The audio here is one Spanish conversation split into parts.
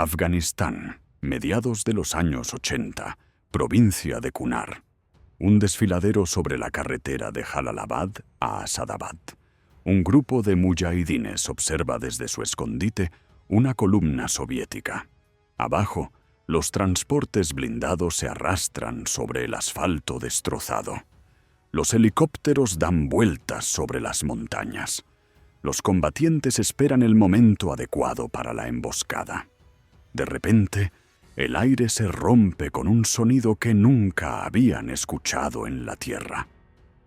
Afganistán, mediados de los años 80, provincia de Kunar. Un desfiladero sobre la carretera de Jalalabad a Asadabad. Un grupo de mujahidines observa desde su escondite una columna soviética. Abajo, los transportes blindados se arrastran sobre el asfalto destrozado. Los helicópteros dan vueltas sobre las montañas. Los combatientes esperan el momento adecuado para la emboscada. De repente, el aire se rompe con un sonido que nunca habían escuchado en la Tierra.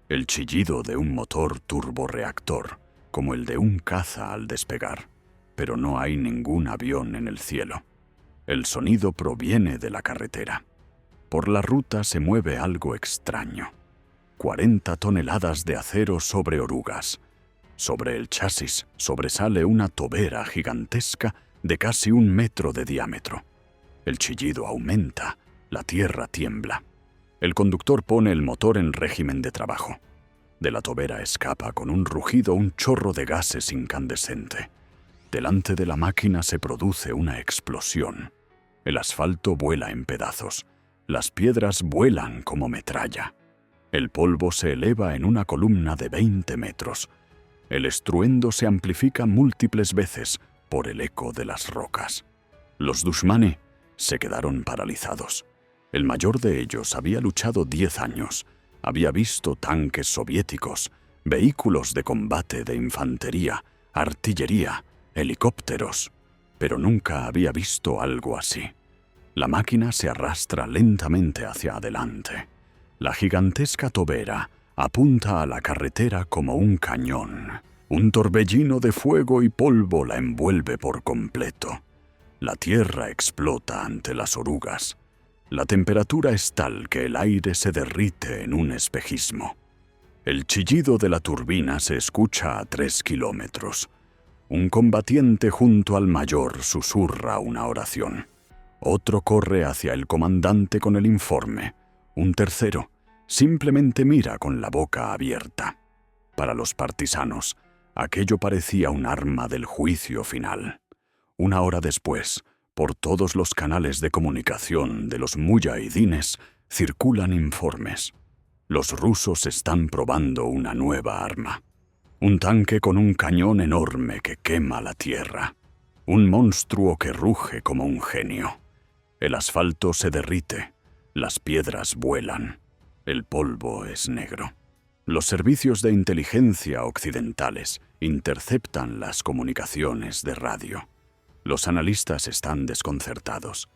El chillido de un motor turborreactor, como el de un caza al despegar, pero no hay ningún avión en el cielo. El sonido proviene de la carretera. Por la ruta se mueve algo extraño. 40 toneladas de acero sobre orugas. Sobre el chasis sobresale una tobera gigantesca de casi 1 metro de diámetro. El chillido aumenta, la tierra tiembla. El conductor pone el motor en régimen de trabajo. De la tobera escapa con un rugido un chorro de gases incandescente. Delante de la máquina se produce una explosión. El asfalto vuela en pedazos. Las piedras vuelan como metralla. El polvo se eleva en una columna de 20 metros. El estruendo se amplifica múltiples veces por el eco de las rocas. Los dushmani se quedaron paralizados. El mayor de ellos había luchado 10 años. Había visto tanques soviéticos, vehículos de combate de infantería, artillería, helicópteros, pero nunca había visto algo así. La máquina se arrastra lentamente hacia adelante. La gigantesca tobera apunta a la carretera como un cañón. Un torbellino de fuego y polvo la envuelve por completo. La tierra explota ante las orugas. La temperatura es tal que el aire se derrite en un espejismo. El chillido de la turbina se escucha a 3 kilómetros. Un combatiente junto al mayor susurra una oración. Otro corre hacia el comandante con el informe. Un tercero simplemente mira con la boca abierta. Para los partisanos, aquello parecía un arma del juicio final. 1 hora después, por todos los canales de comunicación de los mujahidines circulan informes. Los rusos están probando una nueva arma. Un tanque con un cañón enorme que quema la tierra. Un monstruo que ruge como un genio. El asfalto se derrite. Las piedras vuelan. El polvo es negro. Los servicios de inteligencia occidentales interceptan las comunicaciones de radio. Los analistas están desconcertados.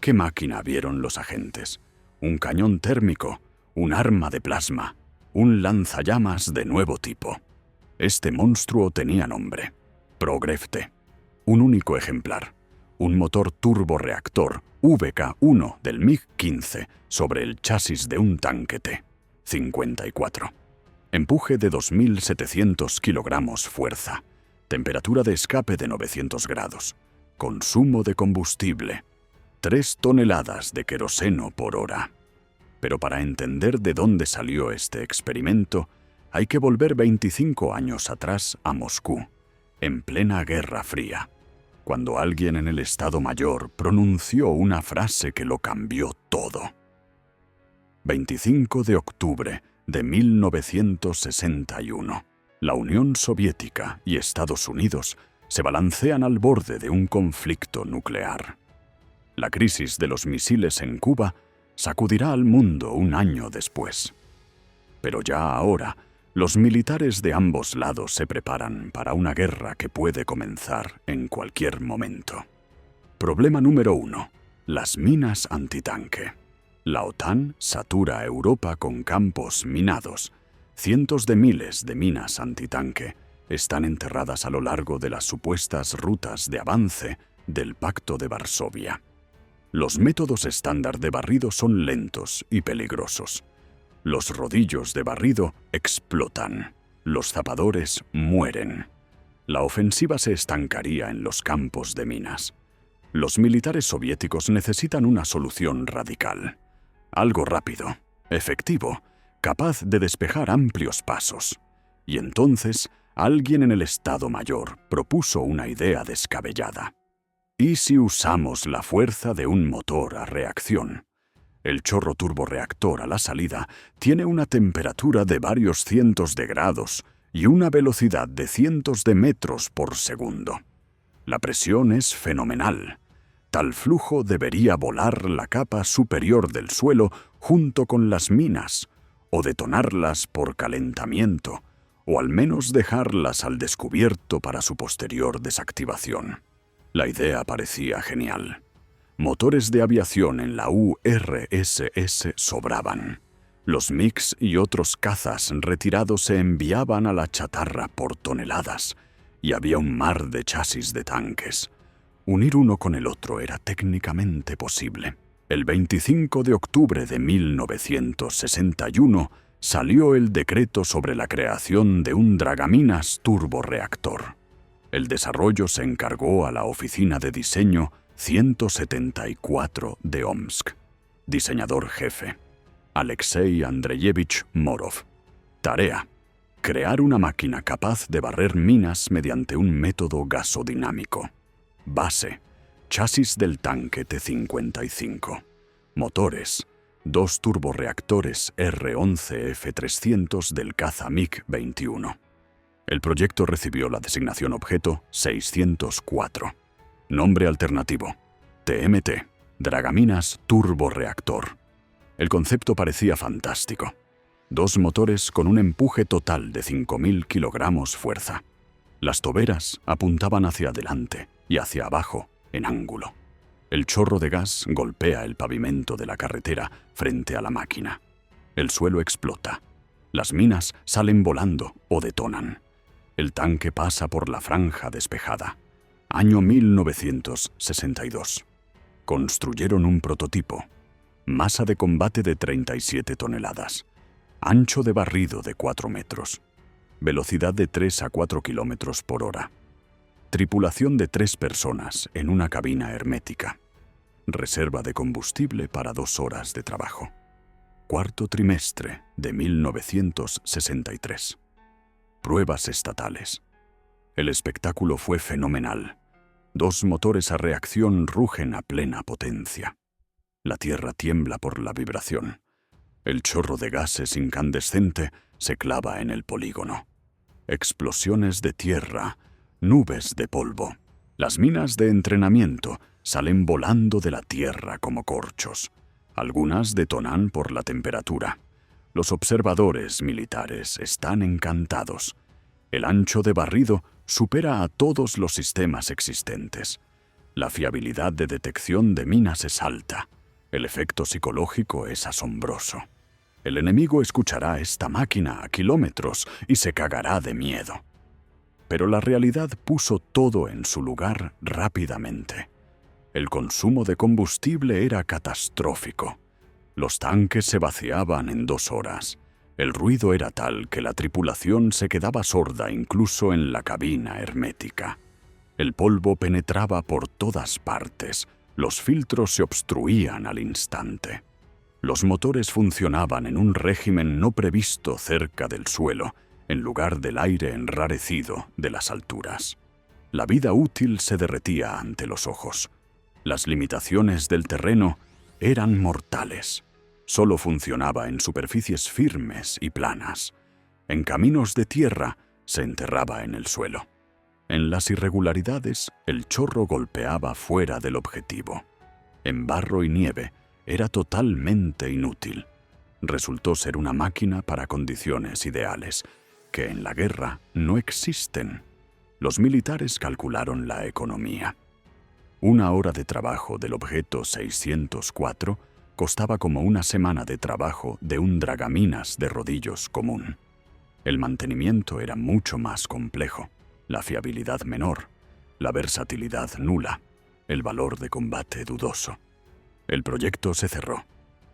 ¿Qué máquina vieron los agentes? ¿Un cañón térmico? ¿Un arma de plasma? ¿Un lanzallamas de nuevo tipo? Este monstruo tenía nombre: Progrefte. Un único ejemplar. Un motor turborreactor VK-1 del MiG-15 sobre el chasis de un tanque T-54. Empuje de 2.700 kilogramos fuerza. Temperatura de escape de 900 grados. Consumo de combustible: 3 toneladas de queroseno por hora. Pero para entender de dónde salió este experimento, hay que volver 25 años atrás a Moscú, en plena Guerra Fría, cuando alguien en el Estado Mayor pronunció una frase que lo cambió todo. 25 de octubre de 1961. La Unión Soviética y Estados Unidos se balancean al borde de un conflicto nuclear. La crisis de los misiles en Cuba sacudirá al mundo 1 año después. Pero ya ahora, los militares de ambos lados se preparan para una guerra que puede comenzar en cualquier momento. Problema número 1. Las minas antitanque. La OTAN satura a Europa con campos minados. Cientos de miles de minas antitanque están enterradas a lo largo de las supuestas rutas de avance del Pacto de Varsovia. Los métodos estándar de barrido son lentos y peligrosos. Los rodillos de barrido explotan. Los zapadores mueren. La ofensiva se estancaría en los campos de minas. Los militares soviéticos necesitan una solución radical. Algo rápido, efectivo, capaz de despejar amplios pasos. Y entonces, alguien en el Estado Mayor propuso una idea descabellada. ¿Y si usamos la fuerza de un motor a reacción? El chorro turborreactor a la salida tiene una temperatura de varios cientos de grados y una velocidad de cientos de metros por segundo. La presión es fenomenal. Tal flujo debería volar la capa superior del suelo junto con las minas, o detonarlas por calentamiento, o al menos dejarlas al descubierto para su posterior desactivación. La idea parecía genial. Motores de aviación en la URSS sobraban. Los MiGs y otros cazas retirados se enviaban a la chatarra por toneladas, y había un mar de chasis de tanques. Unir uno con el otro era técnicamente posible. El 25 de octubre de 1961 salió el decreto sobre la creación de un dragaminas turborreactor. El desarrollo se encargó a la Oficina de Diseño 174 de Omsk. Diseñador jefe: Alexei Andreyevich Morov. Tarea: crear una máquina capaz de barrer minas mediante un método gasodinámico. Base: chasis del tanque T-55. Motores: 2 turborreactores R-11F300 del caza MiG-21. El proyecto recibió la designación objeto 604. Nombre alternativo: TMT, Dragaminas Turborreactor. El concepto parecía fantástico. 2 motores con un empuje total de 5.000 kilogramos fuerza. Las toberas apuntaban hacia adelante y hacia abajo, en ángulo. El chorro de gas golpea el pavimento de la carretera frente a la máquina. El suelo explota. Las minas salen volando o detonan. El tanque pasa por la franja despejada. Año 1962. Construyeron un prototipo. Masa de combate de 37 toneladas. Ancho de barrido de 4 metros. Velocidad de 3 a 4 kilómetros por hora. Tripulación de 3 personas en una cabina hermética. Reserva de combustible para 2 horas de trabajo. Cuarto trimestre de 1963. Pruebas estatales. El espectáculo fue fenomenal. 2 motores a reacción rugen a plena potencia. La tierra tiembla por la vibración. El chorro de gases incandescente se clava en el polígono. Explosiones de tierra, nubes de polvo. Las minas de entrenamiento salen volando de la tierra como corchos. Algunas detonan por la temperatura. Los observadores militares están encantados. El ancho de barrido supera a todos los sistemas existentes. La fiabilidad de detección de minas es alta. El efecto psicológico es asombroso. El enemigo escuchará esta máquina a kilómetros y se cagará de miedo. Pero la realidad puso todo en su lugar rápidamente. El consumo de combustible era catastrófico. Los tanques se vaciaban en 2 horas. El ruido era tal que la tripulación se quedaba sorda incluso en la cabina hermética. El polvo penetraba por todas partes. Los filtros se obstruían al instante. Los motores funcionaban en un régimen no previsto cerca del suelo, en lugar del aire enrarecido de las alturas. La vida útil se derretía ante los ojos. Las limitaciones del terreno eran mortales. Solo funcionaba en superficies firmes y planas. En caminos de tierra se enterraba en el suelo. En las irregularidades, el chorro golpeaba fuera del objetivo. En barro y nieve, era totalmente inútil. Resultó ser una máquina para condiciones ideales, que en la guerra no existen. Los militares calcularon la economía. 1 hora de trabajo del objeto 604 costaba como 1 semana de trabajo de un dragaminas de rodillos común. El mantenimiento era mucho más complejo, la fiabilidad menor, la versatilidad nula, el valor de combate dudoso. El proyecto se cerró,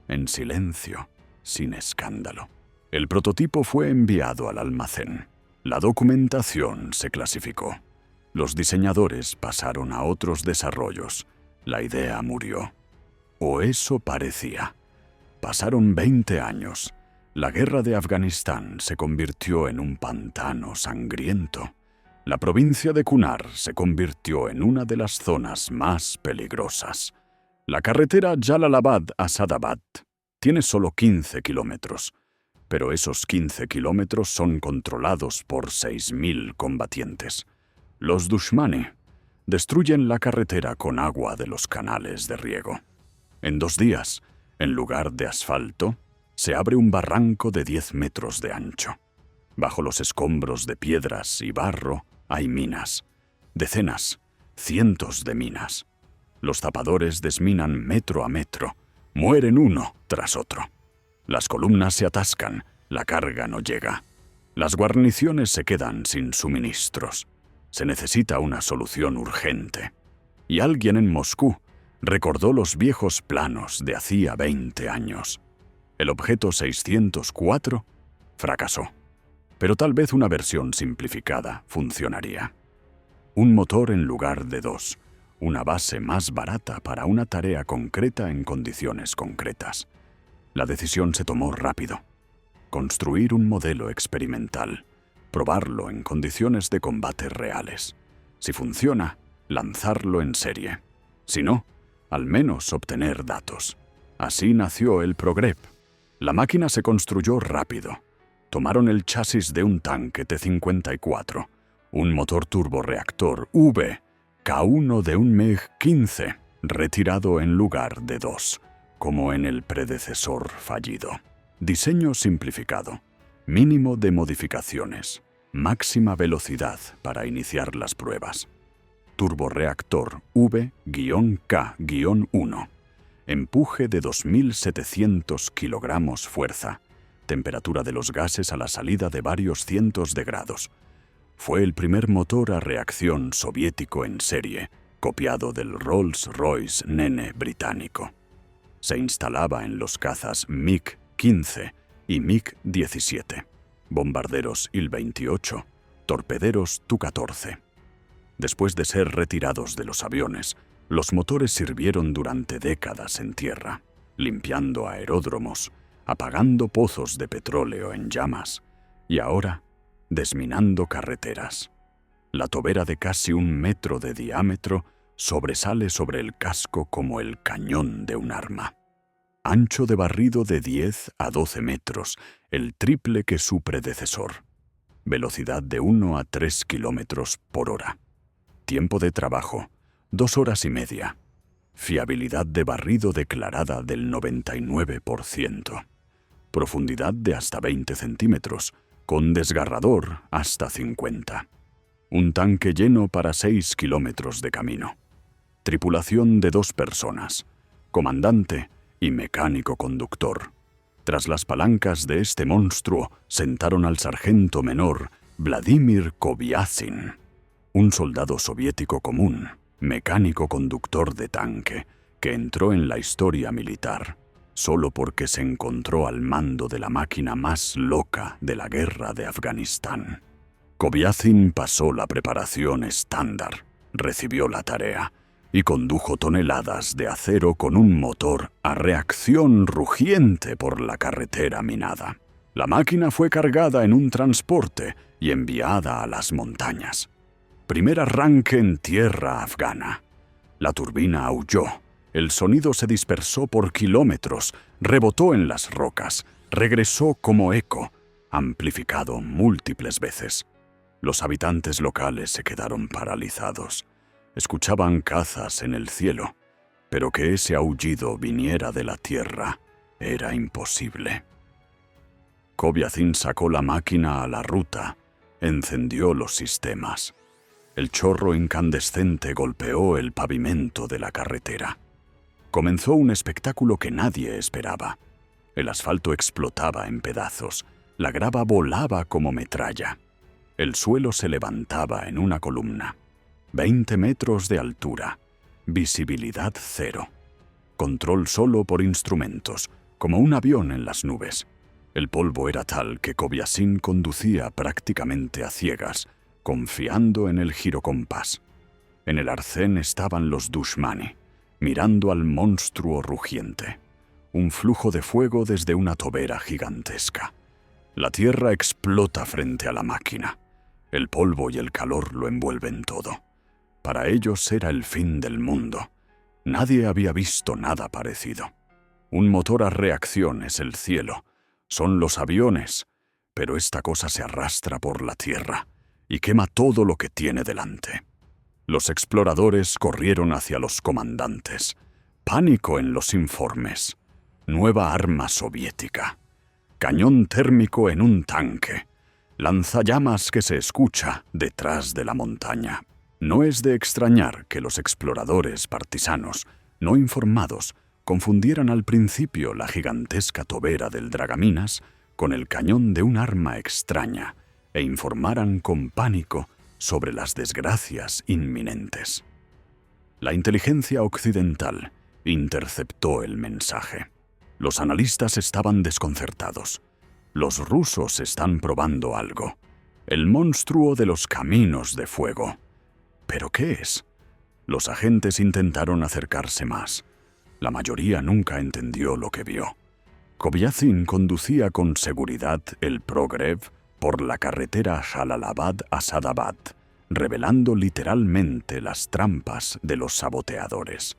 en silencio, sin escándalo. El prototipo fue enviado al almacén. La documentación se clasificó. Los diseñadores pasaron a otros desarrollos. La idea murió. O eso parecía. Pasaron 20 años. La guerra de Afganistán se convirtió en un pantano sangriento. La provincia de Kunar se convirtió en una de las zonas más peligrosas. La carretera Jalalabad-Asadabad tiene solo 15 kilómetros, pero esos 15 kilómetros son controlados por 6.000 combatientes. Los dushmani destruyen la carretera con agua de los canales de riego. En 2 días, en lugar de asfalto, se abre un barranco de 10 metros de ancho. Bajo los escombros de piedras y barro hay minas. Decenas, cientos de minas. Los zapadores desminan metro a metro. Mueren uno tras otro. Las columnas se atascan, la carga no llega. Las guarniciones se quedan sin suministros. Se necesita una solución urgente. Y alguien en Moscú recordó los viejos planos de hacía 20 años. El objeto 604 fracasó, pero tal vez una versión simplificada funcionaría. Un motor en lugar de 2, una base más barata para una tarea concreta en condiciones concretas. La decisión se tomó rápido. Construir un modelo experimental, probarlo en condiciones de combate reales. Si funciona, lanzarlo en serie. Si no, al menos obtener datos. Así nació el Progrep. La máquina se construyó rápido. Tomaron el chasis de un tanque T-54, un motor turborreactor V, K1 de un MiG-15, retirado en lugar de 2, como en el predecesor fallido. Diseño simplificado, mínimo de modificaciones, máxima velocidad para iniciar las pruebas. Turborreactor V-K-1, empuje de 2.700 kilogramos fuerza, temperatura de los gases a la salida de varios cientos de grados. Fue el primer motor a reacción soviético en serie, copiado del Rolls-Royce Nene británico. Se instalaba en los cazas MiG-15 y MiG-17, bombarderos Il-28, torpederos Tu-14. Después de ser retirados de los aviones, los motores sirvieron durante décadas en tierra, limpiando aeródromos, apagando pozos de petróleo en llamas y ahora desminando carreteras. La tobera de casi 1 metro de diámetro sobresale sobre el casco como el cañón de un arma. Ancho de barrido de 10 a 12 metros, el triple que su predecesor. Velocidad de 1 a 3 kilómetros por hora. Tiempo de trabajo, 2 horas y media. Fiabilidad de barrido declarada del 99%. Profundidad de hasta 20 centímetros, con desgarrador hasta 50. Un tanque lleno para 6 kilómetros de camino. Tripulación de 2 personas, comandante y mecánico conductor. Tras las palancas de este monstruo sentaron al sargento menor Vladimir Kovyazin, un soldado soviético común, mecánico conductor de tanque, que entró en la historia militar solo porque se encontró al mando de la máquina más loca de la guerra de Afganistán. Kovyazin pasó la preparación estándar, recibió la tarea y condujo toneladas de acero con un motor a reacción rugiente por la carretera minada. La máquina fue cargada en un transporte y enviada a las montañas. Primer arranque en tierra afgana. La turbina aulló. El sonido se dispersó por kilómetros, rebotó en las rocas, regresó como eco, amplificado múltiples veces. Los habitantes locales se quedaron paralizados. Escuchaban cazas en el cielo, pero que ese aullido viniera de la tierra era imposible. Kovyazin sacó la máquina a la ruta, encendió los sistemas. El chorro incandescente golpeó el pavimento de la carretera. Comenzó un espectáculo que nadie esperaba. El asfalto explotaba en pedazos, la grava volaba como metralla. El suelo se levantaba en una columna. 20 metros de altura, visibilidad cero. Control solo por instrumentos, como un avión en las nubes. El polvo era tal que Kovyazin conducía prácticamente a ciegas, confiando en el girocompás. En el arcén estaban los dushmani, mirando al monstruo rugiente. Un flujo de fuego desde una tobera gigantesca. La tierra explota frente a la máquina. El polvo y el calor lo envuelven todo. Para ellos era el fin del mundo. Nadie había visto nada parecido. Un motor a reacción es el cielo. Son los aviones. Pero esta cosa se arrastra por la tierra y quema todo lo que tiene delante. Los exploradores corrieron hacia los comandantes. Pánico en los informes. Nueva arma soviética. Cañón térmico en un tanque. Lanzallamas que se escucha detrás de la montaña. No es de extrañar que los exploradores partisanos, no informados, confundieran al principio la gigantesca tobera del Dragaminas con el cañón de un arma extraña e informaran con pánico sobre las desgracias inminentes. La inteligencia occidental interceptó el mensaje. Los analistas estaban desconcertados. Los rusos están probando algo. El monstruo de los caminos de fuego. ¿Pero qué es? Los agentes intentaron acercarse más. La mayoría nunca entendió lo que vio. Kobyazin conducía con seguridad el Progrev por la carretera Jalalabad-Asadabad, revelando literalmente las trampas de los saboteadores.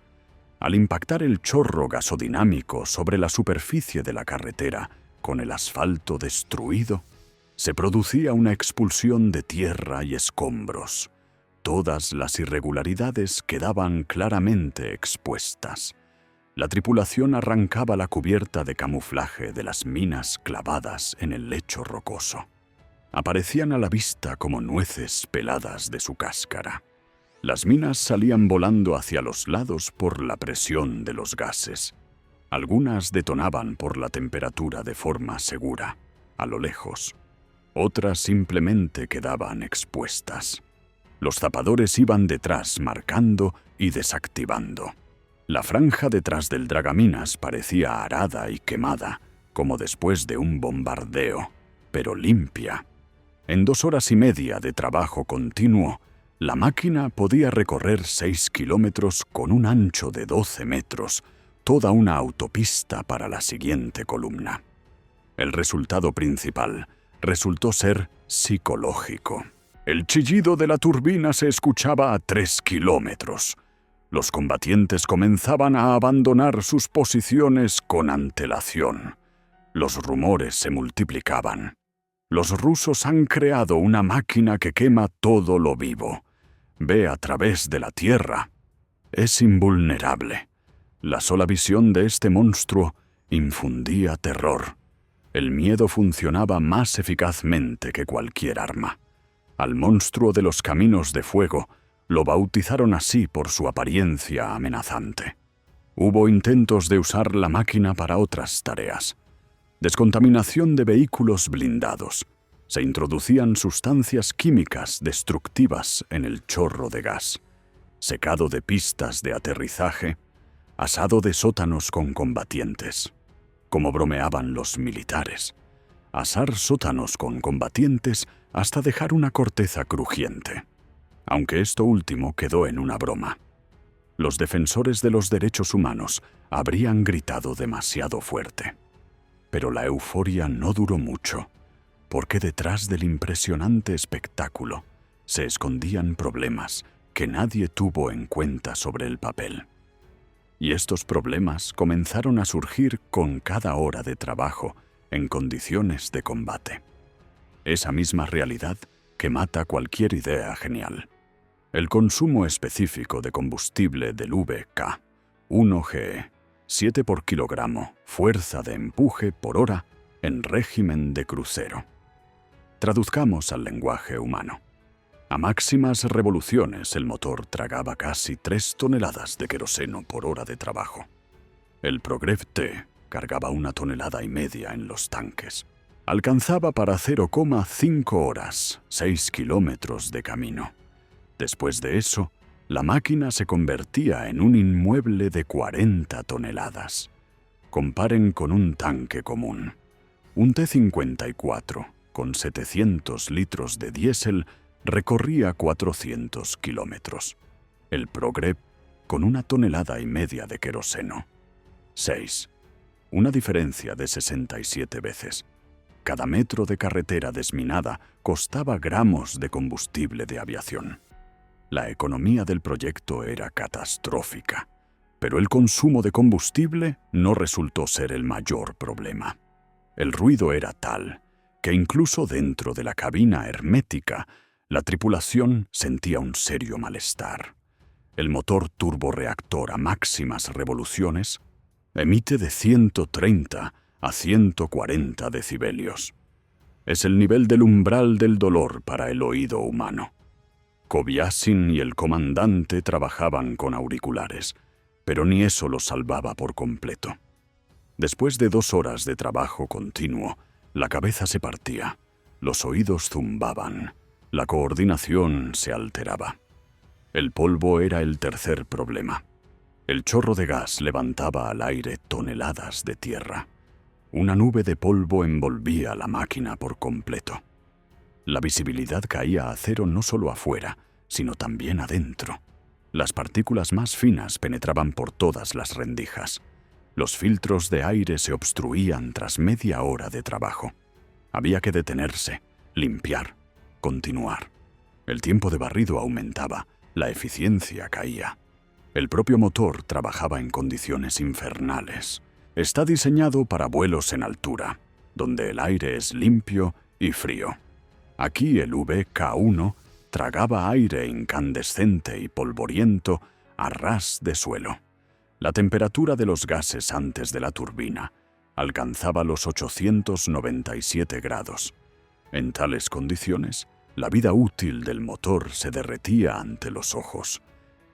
Al impactar el chorro gasodinámico sobre la superficie de la carretera, con el asfalto destruido, se producía una expulsión de tierra y escombros. Todas las irregularidades quedaban claramente expuestas. La tripulación arrancaba la cubierta de camuflaje de las minas clavadas en el lecho rocoso. Aparecían a la vista como nueces peladas de su cáscara. Las minas salían volando hacia los lados por la presión de los gases. Algunas detonaban por la temperatura de forma segura, a lo lejos. Otras simplemente quedaban expuestas. Los zapadores iban detrás marcando y desactivando. La franja detrás del Dragaminas parecía arada y quemada, como después de un bombardeo, pero limpia. En 2 horas y media de trabajo continuo, la máquina podía recorrer 6 kilómetros con un ancho de 12 metros, toda una autopista para la siguiente columna. El resultado principal resultó ser psicológico. El chillido de la turbina se escuchaba a 3 kilómetros. Los combatientes comenzaban a abandonar sus posiciones con antelación. Los rumores se multiplicaban. Los rusos han creado una máquina que quema todo lo vivo. Ve a través de la tierra. Es invulnerable. La sola visión de este monstruo infundía terror. El miedo funcionaba más eficazmente que cualquier arma. Al monstruo de los caminos de fuego lo bautizaron así por su apariencia amenazante. Hubo intentos de usar la máquina para otras tareas. Descontaminación de vehículos blindados. Se introducían sustancias químicas destructivas en el chorro de gas. Secado de pistas de aterrizaje. Asado de sótanos con combatientes. Como bromeaban los militares. Asar sótanos con combatientes hasta dejar una corteza crujiente. Aunque esto último quedó en una broma. Los defensores de los derechos humanos habrían gritado demasiado fuerte. Pero la euforia no duró mucho, porque detrás del impresionante espectáculo se escondían problemas que nadie tuvo en cuenta sobre el papel. Y estos problemas comenzaron a surgir con cada hora de trabajo en condiciones de combate. Esa misma realidad que mata cualquier idea genial. El consumo específico de combustible del VK, 1GE, 7 por kilogramo, fuerza de empuje por hora en régimen de crucero. Traduzcamos al lenguaje humano. A máximas revoluciones el motor tragaba casi 3 toneladas de queroseno por hora de trabajo. El Progrev T cargaba 1,5 toneladas en los tanques. Alcanzaba para 0,5 horas 6 kilómetros de camino. Después de eso, la máquina se convertía en un inmueble de 40 toneladas. Comparen con un tanque común. Un T-54 con 700 litros de diésel recorría 400 kilómetros. El Progrev con 1,5 toneladas de queroseno. 6. Una diferencia de 67 veces. Cada metro de carretera desminada costaba gramos de combustible de aviación. La economía del proyecto era catastrófica, pero el consumo de combustible no resultó ser el mayor problema. El ruido era tal que incluso dentro de la cabina hermética, la tripulación sentía un serio malestar. El motor turborreactor a máximas revoluciones emite de 130 a 140 decibelios. Es el nivel del umbral del dolor para el oído humano. Kobiasin y el comandante trabajaban con auriculares, pero ni eso los salvaba por completo. Después de 2 horas de trabajo continuo, la cabeza se partía, los oídos zumbaban, la coordinación se alteraba. El polvo era el tercer problema. El chorro de gas levantaba al aire toneladas de tierra. Una nube de polvo envolvía la máquina por completo. La visibilidad caía a cero no solo afuera, sino también adentro. Las partículas más finas penetraban por todas las rendijas. Los filtros de aire se obstruían tras media hora de trabajo. Había que detenerse, limpiar, continuar. El tiempo de barrido aumentaba, la eficiencia caía. El propio motor trabajaba en condiciones infernales. Está diseñado para vuelos en altura, donde el aire es limpio y frío. Aquí el VK1 tragaba aire incandescente y polvoriento a ras de suelo. La temperatura de los gases antes de la turbina alcanzaba los 897 grados. En tales condiciones, la vida útil del motor se derretía ante los ojos.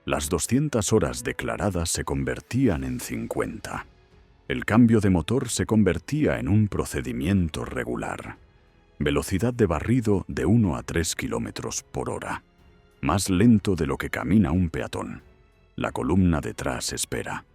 Las 200 horas declaradas se convertían en 50. El cambio de motor se convertía en un procedimiento regular. Velocidad de barrido de 1 a 3 kilómetros por hora. Más lento de lo que camina un peatón. La columna detrás espera.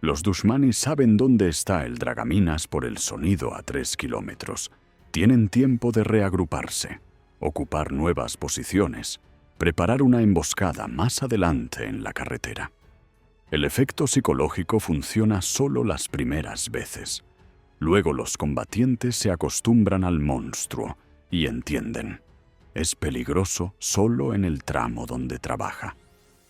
Los dushmanis saben dónde está el dragaminas por el sonido a 3 kilómetros. Tienen tiempo de reagruparse, ocupar nuevas posiciones, preparar una emboscada más adelante en la carretera. El efecto psicológico funciona solo las primeras veces. Luego los combatientes se acostumbran al monstruo y entienden. Es peligroso solo en el tramo donde trabaja.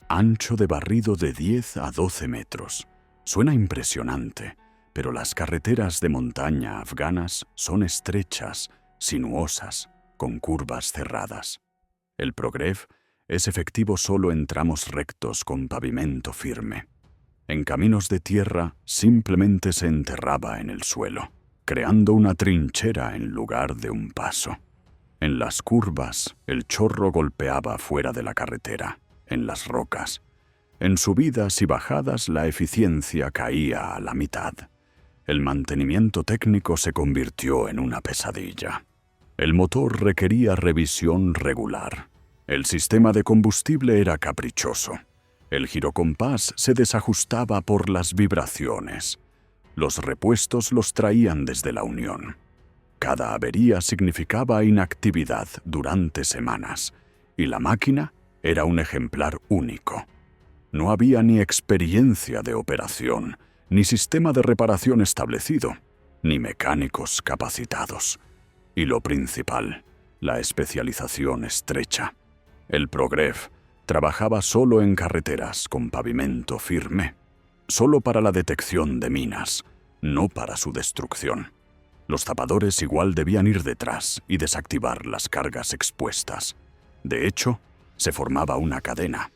Ancho de barrido de 10 a 12 metros. Suena impresionante, pero las carreteras de montaña afganas son estrechas, sinuosas, con curvas cerradas. El Progrev es efectivo solo en tramos rectos con pavimento firme. En caminos de tierra simplemente se enterraba en el suelo, creando una trinchera en lugar de un paso. En las curvas, el chorro golpeaba fuera de la carretera, en las rocas. En subidas y bajadas la eficiencia caía a la mitad. El mantenimiento técnico se convirtió en una pesadilla. El motor requería revisión regular. El sistema de combustible era caprichoso. El girocompás se desajustaba por las vibraciones. Los repuestos los traían desde la Unión. Cada avería significaba inactividad durante semanas, y la máquina era un ejemplar único. No había ni experiencia de operación, ni sistema de reparación establecido, ni mecánicos capacitados. Y lo principal, la especialización estrecha. El Progrev trabajaba solo en carreteras con pavimento firme, solo para la detección de minas, no para su destrucción. Los tapadores igual debían ir detrás y desactivar las cargas expuestas. De hecho, se formaba una cadena.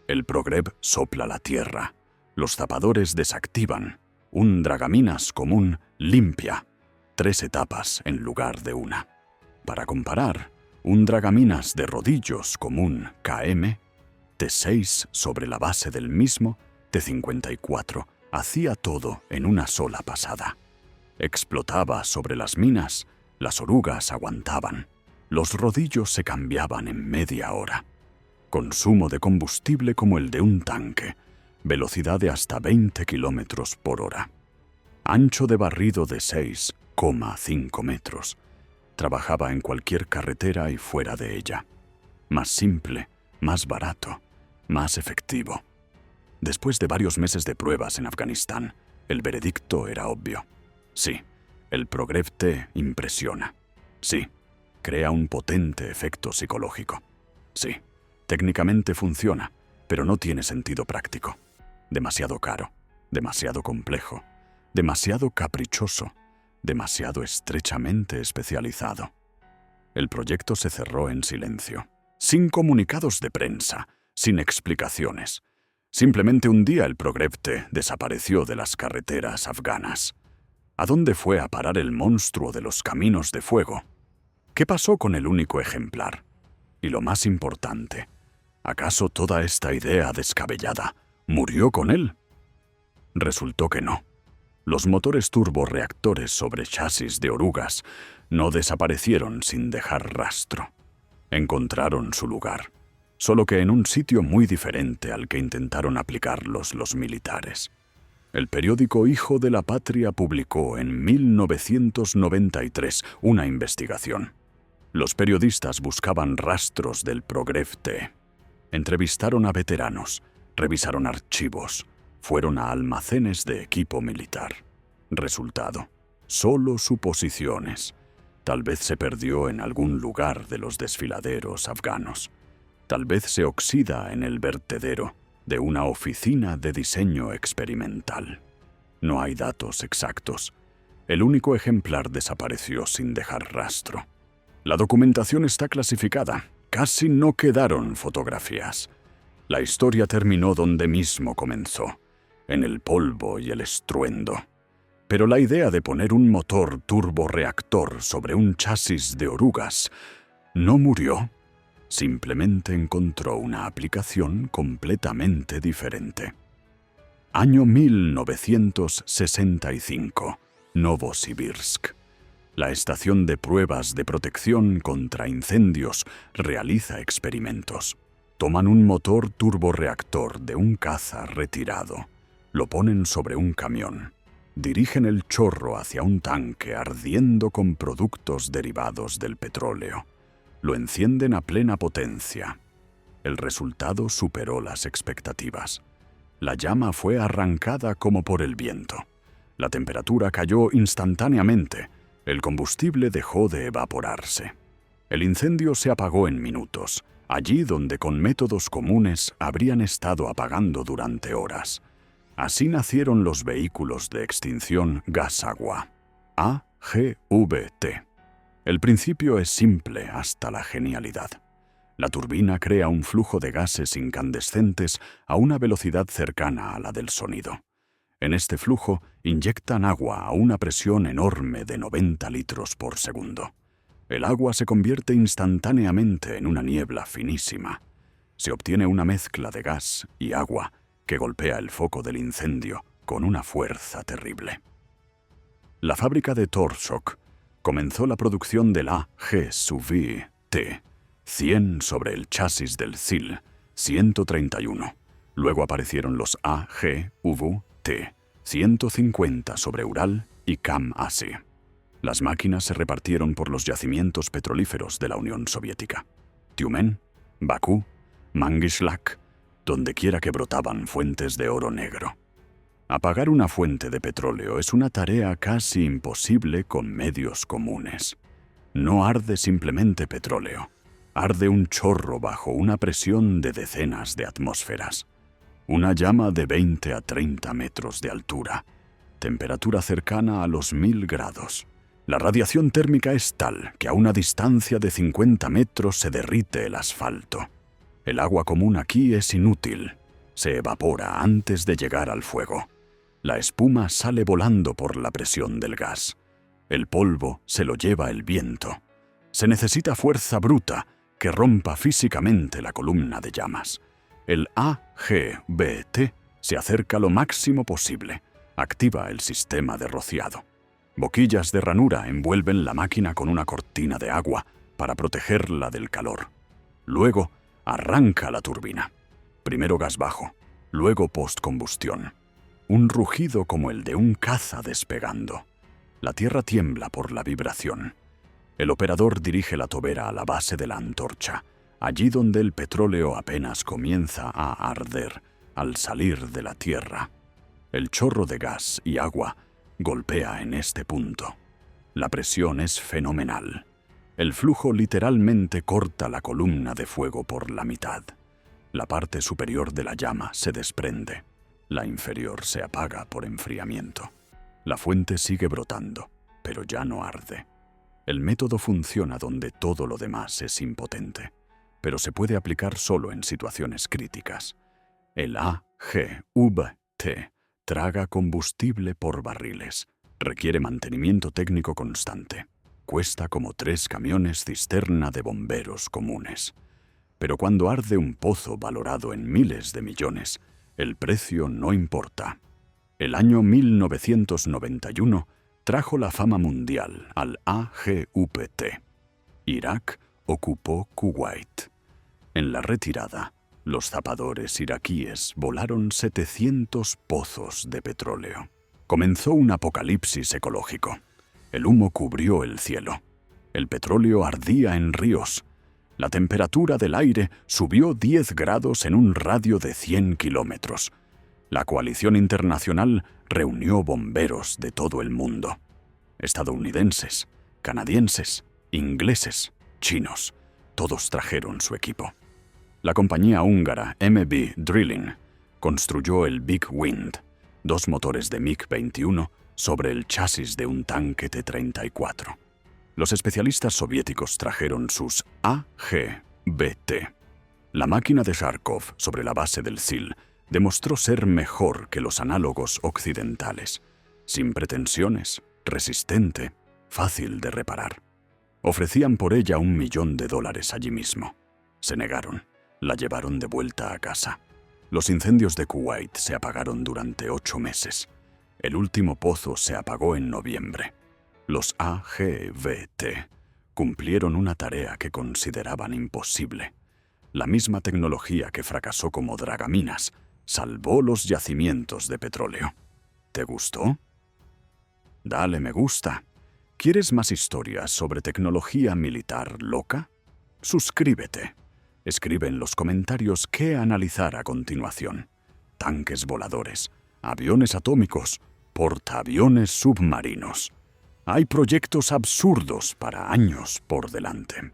El Progrev sopla la tierra. Los tapadores desactivan. Un dragaminas común limpia. 3 etapas en lugar de una. Para comparar, un dragaminas de rodillos común KM, T6 sobre la base del mismo, T54, hacía todo en una sola pasada. Explotaba sobre las minas, las orugas aguantaban. Los rodillos se cambiaban en media hora. Consumo de combustible como el de un tanque, velocidad de hasta 20 kilómetros por hora. Ancho de barrido de 6,5 metros. Trabajaba en cualquier carretera y fuera de ella. Más simple, más barato, más efectivo. Después de varios meses de pruebas en Afganistán, el veredicto era obvio. Sí, el Progrev T impresiona. Sí, crea un potente efecto psicológico. Sí, técnicamente funciona, pero no tiene sentido práctico. Demasiado caro, demasiado complejo, demasiado caprichoso, demasiado estrechamente especializado. El proyecto se cerró en silencio, sin comunicados de prensa, sin explicaciones. Simplemente un día el Progrepte desapareció de las carreteras afganas. ¿A dónde fue a parar el monstruo de los caminos de fuego? ¿Qué pasó con el único ejemplar? Y lo más importante, ¿acaso toda esta idea descabellada murió con él? Resultó que no. Los motores turborreactores sobre chasis de orugas no desaparecieron sin dejar rastro. Encontraron su lugar, solo que en un sitio muy diferente al que intentaron aplicarlos los militares. El periódico Hijo de la Patria publicó en 1993 una investigación. Los periodistas buscaban rastros del Progrepte. Entrevistaron a veteranos, revisaron archivos, fueron a almacenes de equipo militar. Resultado: solo suposiciones. Tal vez se perdió en algún lugar de los desfiladeros afganos. Tal vez se oxida en el vertedero de una oficina de diseño experimental. No hay datos exactos. El único ejemplar desapareció sin dejar rastro. La documentación está clasificada. Casi no quedaron fotografías. La historia terminó donde mismo comenzó, en el polvo y el estruendo. Pero la idea de poner un motor turborreactor sobre un chasis de orugas no murió. Simplemente encontró una aplicación completamente diferente. Año 1965, Novosibirsk. La estación de pruebas de protección contra incendios realiza experimentos. Toman un motor turborreactor de un caza retirado, lo ponen sobre un camión, dirigen el chorro hacia un tanque ardiendo con productos derivados del petróleo. Lo encienden a plena potencia. El resultado superó las expectativas. La llama fue arrancada como por el viento. La temperatura cayó instantáneamente. El combustible dejó de evaporarse. El incendio se apagó en minutos, allí donde con métodos comunes habrían estado apagando durante horas. Así nacieron los vehículos de extinción gas-agua, AGVT. El principio es simple hasta la genialidad. La turbina crea un flujo de gases incandescentes a una velocidad cercana a la del sonido. En este flujo inyectan agua a una presión enorme de 90 litros por segundo. El agua se convierte instantáneamente en una niebla finísima. Se obtiene una mezcla de gas y agua que golpea el foco del incendio con una fuerza terrible. La fábrica de Torsok comenzó la producción del AGVT 100 sobre el chasis del ZIL 131. Luego aparecieron los AGVT 150 sobre Ural y Kam-Asi. Las máquinas se repartieron por los yacimientos petrolíferos de la Unión Soviética. Tyumen, Bakú, Mangishlak, dondequiera que brotaban fuentes de oro negro. Apagar una fuente de petróleo es una tarea casi imposible con medios comunes. No arde simplemente petróleo. Arde un chorro bajo una presión de decenas de atmósferas. Una llama de 20 a 30 metros de altura. Temperatura cercana a los 1000 grados. La radiación térmica es tal que a una distancia de 50 metros se derrite el asfalto. El agua común aquí es inútil. Se evapora antes de llegar al fuego. La espuma sale volando por la presión del gas. El polvo se lo lleva el viento. Se necesita fuerza bruta que rompa físicamente la columna de llamas. El AGVT se acerca lo máximo posible. Activa el sistema de rociado. Boquillas de ranura envuelven la máquina con una cortina de agua para protegerla del calor. Luego, arranca la turbina. Primero gas bajo, luego postcombustión. Un rugido como el de un caza despegando. La tierra tiembla por la vibración. El operador dirige la tobera a la base de la antorcha, allí donde el petróleo apenas comienza a arder al salir de la tierra. El chorro de gas y agua golpea en este punto. La presión es fenomenal. El flujo literalmente corta la columna de fuego por la mitad. La parte superior de la llama se desprende. La inferior se apaga por enfriamiento. La fuente sigue brotando, pero ya no arde. El método funciona donde todo lo demás es impotente, pero se puede aplicar solo en situaciones críticas. El AGVT traga combustible por barriles. Requiere mantenimiento técnico constante. Cuesta como 3 camiones cisterna de bomberos comunes. Pero cuando arde un pozo valorado en miles de millones, el precio no importa. El año 1991 trajo la fama mundial al AGVT. Irak ocupó Kuwait. En la retirada, los zapadores iraquíes volaron 700 pozos de petróleo. Comenzó un apocalipsis ecológico. El humo cubrió el cielo. El petróleo ardía en ríos. La temperatura del aire subió 10 grados en un radio de 100 kilómetros. La coalición internacional reunió bomberos de todo el mundo. Estadounidenses, canadienses, ingleses, chinos, todos trajeron su equipo. La compañía húngara MB Drilling construyó el Big Wind, 2 motores de MiG-21 sobre el chasis de un tanque T-34. Los especialistas soviéticos trajeron sus AGVT. La máquina de Sharkov sobre la base del SIL demostró ser mejor que los análogos occidentales, sin pretensiones, resistente, fácil de reparar. Ofrecían por ella $1 millón allí mismo. Se negaron, la llevaron de vuelta a casa. Los incendios de Kuwait se apagaron durante 8 meses. El último pozo se apagó en noviembre. Los AGVT cumplieron una tarea que consideraban imposible. La misma tecnología que fracasó como dragaminas salvó los yacimientos de petróleo. ¿Te gustó? Dale me gusta. ¿Quieres más historias sobre tecnología militar loca? Suscríbete. Escribe en los comentarios qué analizar a continuación. Tanques voladores, aviones atómicos, portaaviones submarinos. Hay proyectos absurdos para años por delante.